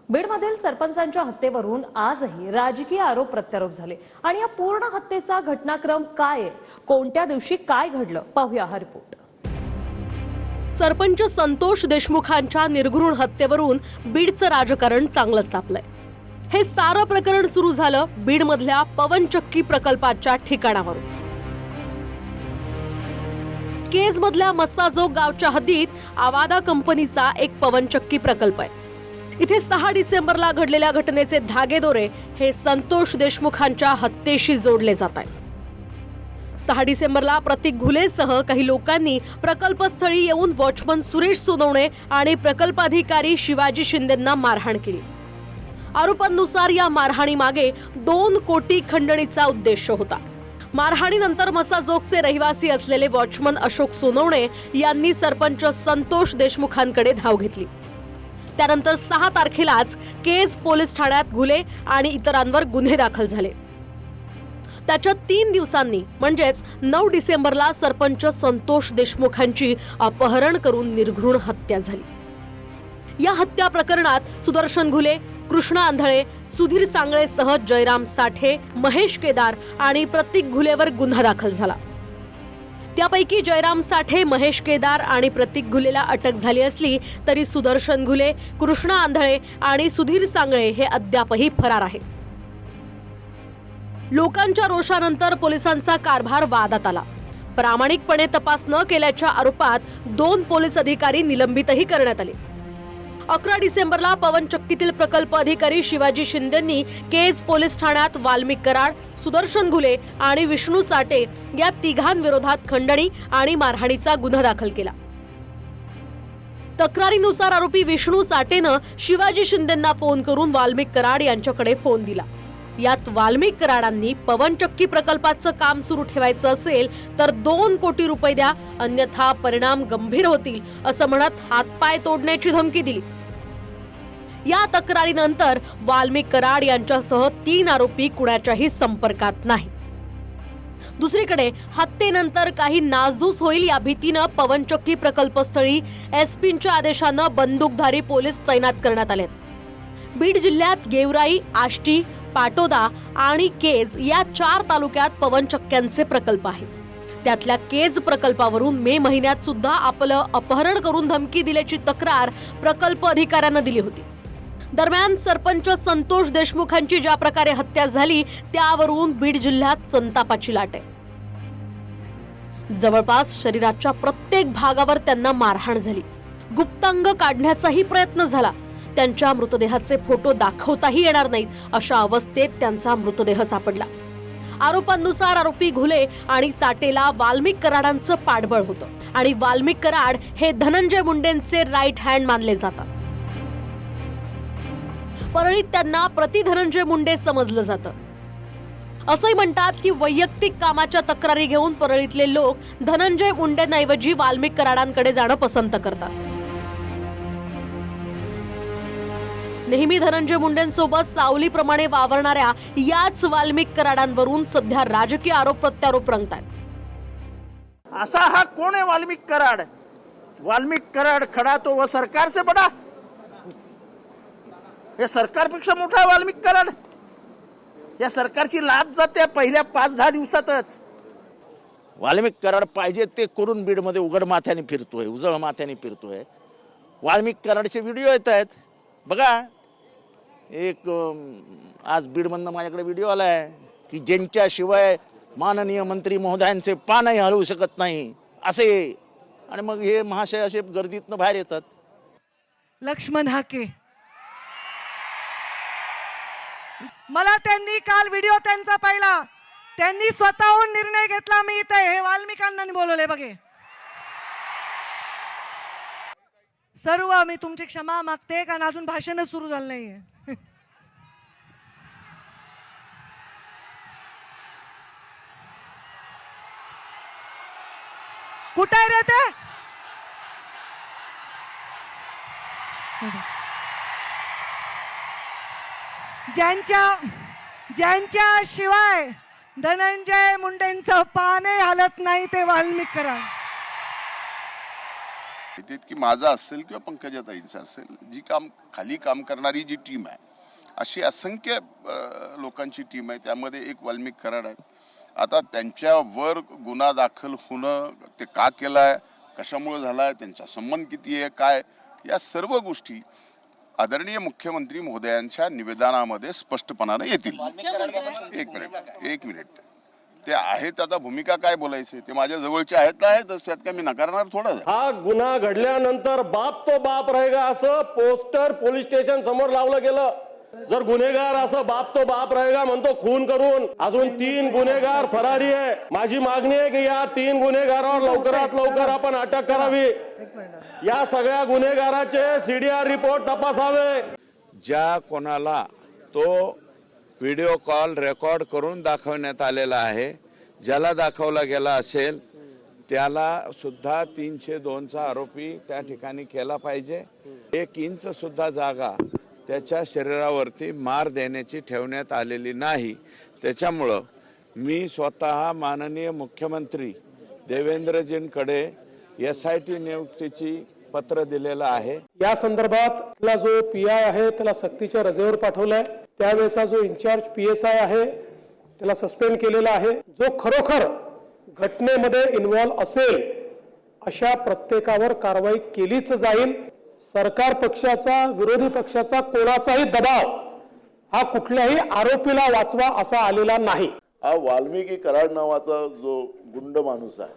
बीडमधील सरपंचांच्या हत्येवरून आजही राजकीय आरोप प्रत्यारोप झाले आणि या पूर्ण हत्येचा घटनाक्रम काय आहे, कोणत्या दिवशी काय घडलं, पाहूया हा रिपोर्ट। सरपंच संतोष देशमुखांच्या निर्घृण हत्येवरून बीडचं राजकारण चांगलंच तापलंय। हे सारं प्रकरण सुरू झालं बीडमधल्या पवनचक्की प्रकल्पाच्या ठिकाणावरून। केजमधल्या मस्साजोग गावच्या हद्दीत आवादा कंपनीचा एक पवनचक्की प्रकल्प आहे। इथे 6 डिसेंबरला घडलेल्या घटनेचे धागेदोरे हे संतोष देशमुखांच्या हत्येशी जोडले जात आहेत। 6 डिसेंबरला प्रतीक घुलेसह काही लोकांनी प्रकल्पस्थळी येऊन वॉचमन सुरेश सोनवणे आणि प्रकल्पाधिकारी शिवाजी शिंदेंना मारहाण केली। आरोपांनुसार या मारहाणीमागे 2 कोटी खंडणीचा उद्देश होता। मारहाणीनंतर मस्साजोगचे रहिवासी असलेले वॉचमन अशोक सोनवणे यांनी सरपंच संतोष देशमुखांकडे धाव घेतली। त्यानंतर 6 तारखेलाच केज पोलीस ठाण्यात घुले आणि इतरांवर गुन्हे दाखल झाले। त्याच्या 3 दिवसांनी म्हणजेच 9 डिसेंबरला सरपंच संतोष देशमुखांची अपहरण करून निर्घृण हत्या झाली। या हत्या प्रकरणात सुदर्शन घुले, कृष्णा आंधळे, सुधीर सांगळेसह जयराम साठे, महेश केदार आणि प्रतीक घुलेवर गुन्हा दाखल झाला। त्यापैकी जयराम साठे, महेश केदार आणि प्रतीक घुलेला अटक झाली असली तरी सुदर्शन घुले, कृष्णा आंधळे आणि सुधीर सांगळे हे अद्यापही फरार आहेत। लोकांच्या रोषानंतर पोलिसांचा कारभार वादात आला। प्रामाणिकपणे तपास न केल्याच्या आरोपात 2 पोलीस अधिकारी निलंबितही करण्यात आले। 11 डिसेंबरला पवनचक्कीतील प्रकल्प अधिकारी शिवाजी शिंदेंनी केज पोलीस ठाण्यात वाल्मिक कराड, सुदर्शन घुले आणि विष्णू चाटे या तिघांविरोधात खंडणी आणि मारहाणीचा गुन्हा दाखल केला। तक्रारीनुसार आरोपी विष्णू चाटेनं शिवाजी शिंदेंना फोन करून वाल्मिक कराड यांच्याकडे फोन दिला। यात वाल्मिक कराडांनी पवनचक्की प्रकल्पाचं काम सुरू ठेवायचं असेल तर 2 कोटी रुपये द्या, अन्यथा परिणाम गंभीर होतील असं म्हणत हातपाय तोडण्याची धमकी दिली। या तक्रारीनंतर वाल्मिक कराड यांच्यासह 3 आरोपी कुणाच्याही संपर्कात नाहीत। दुसरीकडे हत्येनंतर काही नासधूस होईल या भीतीनं पवनचक्की प्रकल्पस्थळी एसपींच्या आदेशानं बंदूकधारी पोलीस तैनात करण्यात आलेत। बीड जिल्ह्यात गेवराई, आष्टी, पाटोदा आणि केज या 4 तालुक्यात पवनचक्क्यांचे प्रकल्प आहेत। त्यातल्या केज प्रकल्पावरून मे महिन्यात सुद्धा आपलं अपहरण करून धमकी दिल्याची तक्रार प्रकल्प अधिकाऱ्यांना दिली होती। दरम्यान सरपंच संतोष देशमुखांची ज्या प्रकारे हत्या झाली त्यावरून बीड जिल्ह्यात संतापाची लाट आहे। जवळपास शरीराच्या प्रत्येक भागावर त्यांना मारहाण झाली। गुप्तांग काढण्याचाही प्रयत्न झाला। त्यांच्या मृतदेहाचे फोटो दाखवताही येणार नाहीत अशा अवस्थेत त्यांचा मृतदेह सापडला। आरोपांनुसार आरोपी घुले आणि चाटेला वाल्मिक कराडांचं पाठबळ होतं आणि वाल्मिक कराड हे धनंजय मुंडेंचे राईट हँड मानले जातात। परळीत त्यांना प्रति धनंजय मुंडे समजलं जातं। असंही म्हणतात की वैयक्तिक कामाच्या तक्रारी घेऊन परळीतले लोक धनंजय मुंडेंऐवजी वाल्मिक कराडांकडे जाणं पसंत करतात। नेहमी धनंजय मुंडेंसोबत सावलीप्रमाणे वावरणाऱ्या याच वाल्मिक कराडांवरून सध्या राजकीय आरोप प्रत्यारोप रंगतायत। असा हा कोण है वाल्मिक कराड? वाल्मिक कराड खड़ा तो वह सरकार से बड़ा, या सरकारपेक्षा मोठा वाल्मिक कराड। या सरकारची लाच जाते पहिल्या 5-10 दिवसातच। वाल्मिक कराड पाहिजे ते करून बीड मध्ये उघड माथ्याने फिरतोय, उजळ माथ्याने फिरतोय। वाल्मिक कराडचे व्हिडिओ येत आहेत बघा। एक आज बीडमधनं माझ्याकडे व्हिडिओ आलाय की ज्यांच्याशिवाय माननीय मंत्री महोदयांचे पानही हलवू शकत नाही असे, आणि मग हे महाशय असे गर्दीतनं बाहेर येतात। लक्ष्मण हाके, मला त्यांनी काल व्हिडिओ त्यांचा पाहिला, त्यांनी स्वतःहून निर्णय घेतला मी इथे हे वाल्मिकांना बोलवले बघे। सर्व मी तुमची क्षमा मागते कारण अजून भाषण सुरू झालं नाहीये। कुठे रे ते? ज्यांच्या शिवाय धनंजय मुंडेंचं पाने हालत नाही ते वाल्मिक कराड। आहेत की माझा असेल किंवा पंकजाताईंचा असेल, जी खाली काम करणारी जी टीम आहे, अशी असंख्य लोकांची टीम आहे. त्यामध्ये एक वाल्मिक कराड आहेत. आता त्यांच्यावर गुन्हा दाखल होणं, ते का केलं आहे, कशामुळे झाला आहे, त्यांचा संबंध किती आहे, काय, या सर्व गोष्टी आदरणीय मुख्यमंत्री महोदयांच्या निवेदनामध्ये स्पष्टपणाने येतील. एक मिनिट ते आहेत. आता भूमिका काय बोलायची ते माझ्या जवळचे आहेत, त्यात काय मी नकारणार थोडा. हा गुन्हा घडल्यानंतर बाप तो बाप रहेगा असं पोस्टर पोलीस स्टेशन समोर लावलं गेलं. जर गुन्हेगार असं बाप तो बाप रहेगा म्हणतो खून करून, अजून 3 गुन्हेगार फरारी आहे. माझी मागणी आहे की या 3 गुन्हेगारांवर लवकरात लवकर आपण अटक करावी. या सगळ्या गुन्हेगाराचे CDR रिपोर्ट तपासावे. ज्या कोणाला तो व्हिडिओ कॉल रेकॉर्ड करून दाखवण्यात आलेला आहे, ज्याला दाखवला गेला असेल त्याला सुद्धा 302चा आरोपी त्या ठिकाणी केला पाहिजे. 1 इंच सुद्धा जागा त्याच्या शरीरावरती मार देण्याची ठेवण्यात आलेली नाही. त्याच्यामुळं मी स्वतः माननीय मुख्यमंत्री देवेंद्रजींकडे SIT नियुक्तीची पत्र दिलेलं आहे. या संदर्भातला जो PI आहे त्याला सक्तीच्या रजेवर पाठवलाय. त्यावेळेचा जो इन्चार्ज PSI आहे त्याला सस्पेंड केलेला आहे. जो खरोखर घटनेमध्ये इन्व्हॉल्व असेल अशा प्रत्येकावर कारवाई केलीच जाईल. सरकार पक्षाचा, विरोधी पक्षाचा कोणाचाही दबाव हा कुठल्याही आरोपीला वाचवा असा आलेला नाही. हा वाल्मिकी कराड नावाचा जो गुंड माणूस आहे,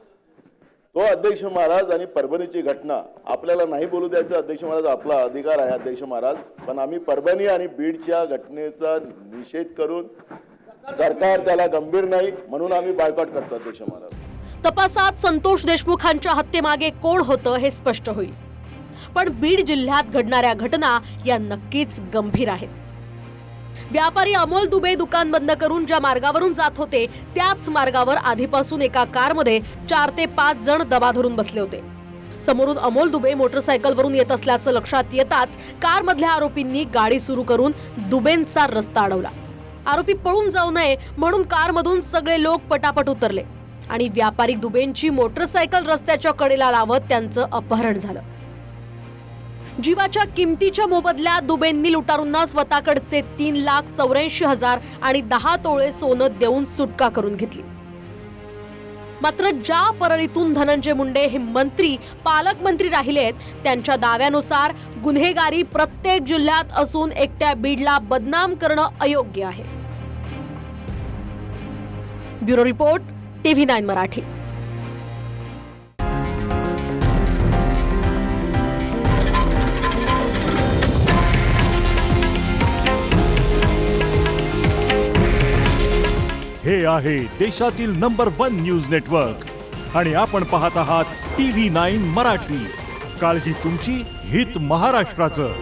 तो अध्यक्ष महाराज आणि परभणीची घटना आपल्याला नाही बोलू द्यायचं. अध्यक्ष महाराज, आपला अधिकार आहे अध्यक्ष महाराज, पण आम्ही परभणी आणि बीडच्या घटनेचा निषेध करून सरकार त्याला गंभीर नाही म्हणून आम्ही बायकॉट करतो अध्यक्ष महाराज. तपासात संतोष देशमुखांच्या हत्येमागे कोण होतं हे स्पष्ट होईल. पण बीड जिल्ह्यात घडणाऱ्या घटना या नक्कीच गंभीर आहेत. व्यापारी अमोल दुबे दुकान बंद करून ज्या मार्गावरून जात होते त्याच मार्गावर आधीपासून एका कारमध्ये 4 ते 5 जण दबा धरून बसले होते. समोरून अमोल दुबे मोटरसायकलवरून येत असल्याचं लक्षात येताच कारमधल्या आरोपींनी गाडी सुरू करून दुबेंचा रस्ता अडवला. आरोपी पळून जाऊ नये म्हणून कारमधून सगळे लोक पटापट उतरले आणि व्यापारी दुबेंची मोटरसायकल रस्त्याच्या कडेला लावत त्यांचं अपहरण झालं. जीवाच्या किमतीच्या मोबदल्यात दुबेंनी लुटारूंना स्वतःकडचे 3,84,000 आणि 10 तोळे सोनं देऊन सुटका करून घेतली. मात्र ज्या परळीतून धनंजय मुंडे हे मंत्री पालकमंत्री राहिलेत त्यांच्या दाव्यानुसार गुन्हेगारी प्रत्येक जिल्ह्यात असून एकट्या बीडला बदनाम करणं अयोग्य आहे. Bureau report TV9 Marathi. हे आहे देशातील नंबर 1 न्यूज नेटवर्क आणि आपण पाहत आहात TV9 मराठी. काळजी तुमची, हित महाराष्ट्राचं.